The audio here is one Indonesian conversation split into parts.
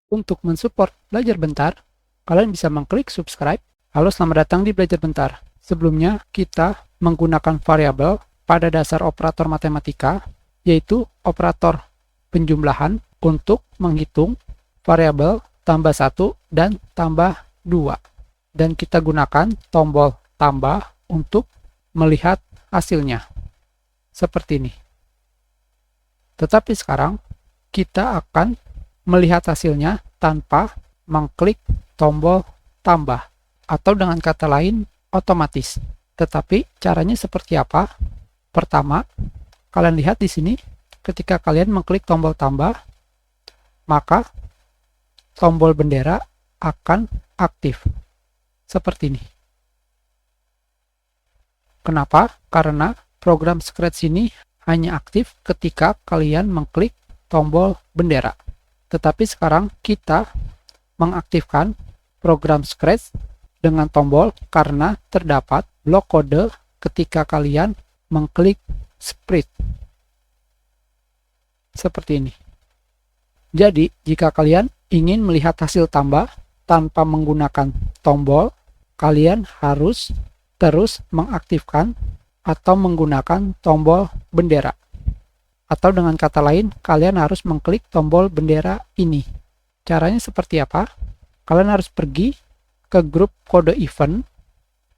Untuk mensupport Belajar Bentar, kalian bisa mengklik subscribe. Halo, selamat datang di Belajar Bentar. Sebelumnya, kita menggunakan variabel pada dasar operator matematika, yaitu operator penjumlahan untuk menghitung variabel tambah 1 dan tambah 2. Dan kita gunakan tombol tambah untuk melihat hasilnya. Seperti ini. Tetapi sekarang, kita akan melihat hasilnya tanpa mengklik tombol tambah, atau dengan kata lain otomatis. Tetapi caranya seperti apa? Pertama, kalian lihat di sini, ketika kalian mengklik tombol tambah, maka tombol bendera akan aktif. Seperti ini. Kenapa? Karena program Scratch ini hanya aktif ketika kalian mengklik tombol bendera. Tetapi sekarang kita mengaktifkan program Scratch dengan tombol karena terdapat blok kode ketika kalian mengklik Split. Seperti ini. Jadi, jika kalian ingin melihat hasil tambah tanpa menggunakan tombol, kalian harus terus mengaktifkan atau menggunakan tombol bendera. Atau dengan kata lain, kalian harus mengklik tombol bendera ini. Caranya seperti apa? Kalian harus pergi ke grup kode event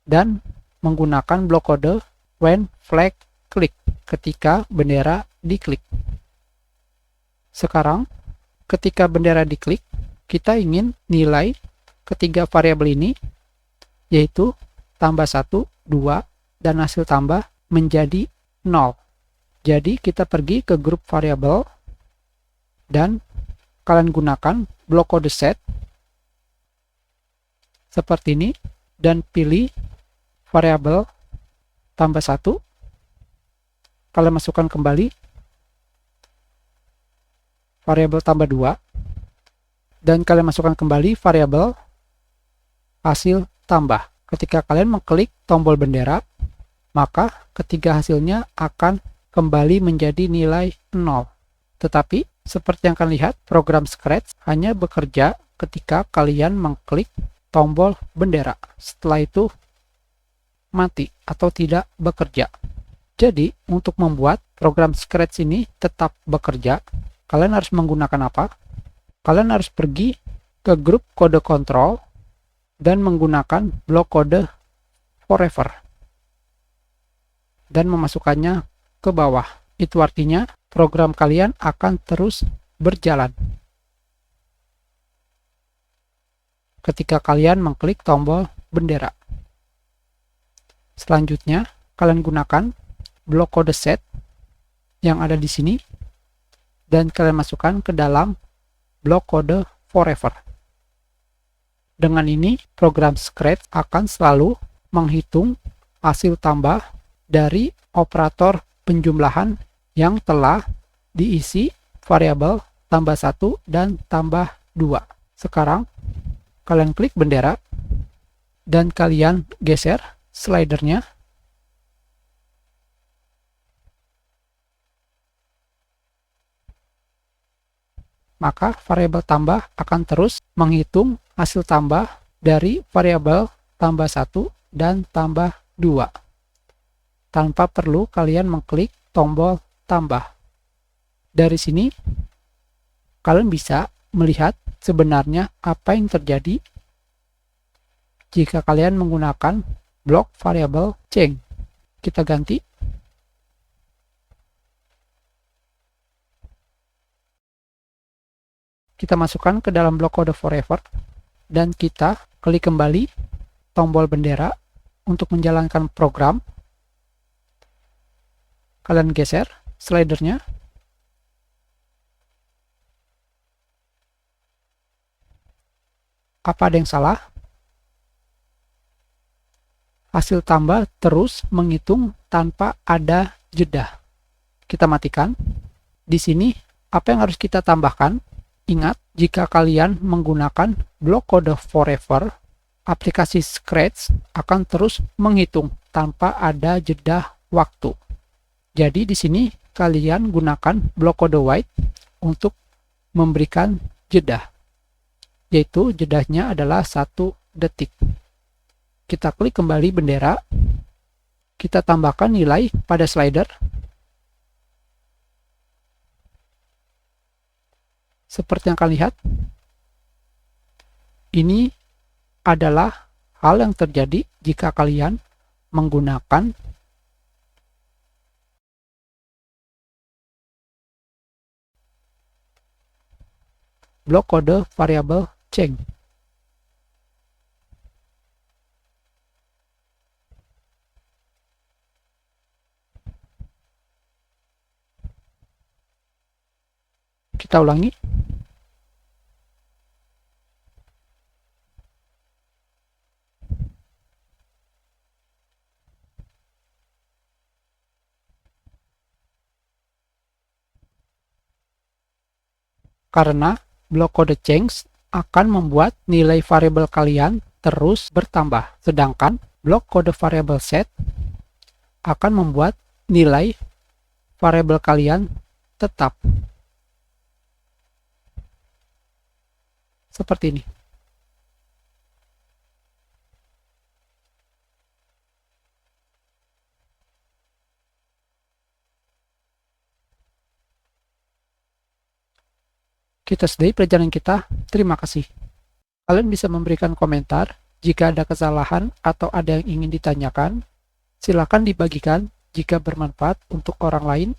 dan menggunakan blok kode when flag click ketika bendera diklik. Sekarang, ketika bendera diklik, kita ingin nilai ketiga variabel ini, yaitu tambah 1, 2, dan hasil tambah menjadi 0. Jadi kita pergi ke grup variabel dan kalian gunakan blok kode set seperti ini dan pilih variabel tambah 1. Kalian masukkan kembali variabel tambah 2 dan kalian masukkan kembali variabel hasil tambah. Ketika kalian mengklik tombol bendera, maka ketiga hasilnya akan kembali menjadi nilai 0. Tetapi, seperti yang kalian lihat, program Scratch hanya bekerja ketika kalian mengklik tombol bendera. Setelah itu, mati atau tidak bekerja. Jadi, untuk membuat program Scratch ini tetap bekerja, kalian harus menggunakan apa? Kalian harus pergi ke grup kode kontrol dan menggunakan blok kode forever. Dan memasukkannya ke bawah. Itu artinya program kalian akan terus berjalan ketika kalian mengklik tombol bendera. Selanjutnya, kalian gunakan blok kode set yang ada di sini dan kalian masukkan ke dalam blok kode forever. Dengan ini, program Scratch akan selalu menghitung hasil tambah dari operator penjumlahan yang telah diisi variabel tambah 1 dan tambah 2. Sekarang, kalian klik bendera dan kalian geser slidernya. Maka variabel tambah akan terus menghitung hasil tambah dari variabel tambah 1 dan tambah 2. Tanpa perlu kalian mengklik tombol tambah. Dari sini, kalian bisa melihat sebenarnya apa yang terjadi jika kalian menggunakan blok variabel change. Kita ganti. Kita masukkan ke dalam blok kode forever dan kita klik kembali tombol bendera untuk menjalankan program. Kalian geser slidernya. Apa ada yang salah? Hasil tambah terus menghitung tanpa ada jeda. Kita matikan. Di sini, apa yang harus kita tambahkan? Ingat, jika kalian menggunakan blok kode forever, aplikasi Scratch akan terus menghitung tanpa ada jeda waktu. Jadi di sini kalian gunakan blok kode white untuk memberikan jeda. yaitu jedanya adalah 1 detik. Kita klik kembali bendera, kita tambahkan nilai pada slider. Seperti yang kalian lihat, ini adalah hal yang terjadi jika kalian menggunakan blok kode variabel change. Kita ulangi. Karena blok kode change akan membuat nilai variabel kalian terus bertambah, sedangkan blok kode variabel set akan membuat nilai variabel kalian tetap. Seperti ini. Kita sudahi pelajaran kita. Terima kasih. Kalian bisa memberikan komentar jika ada kesalahan atau ada yang ingin ditanyakan. Silakan dibagikan jika bermanfaat untuk orang lain.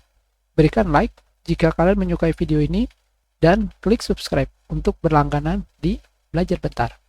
Berikan like jika kalian menyukai video ini dan klik subscribe untuk berlangganan di Belajar Bentar.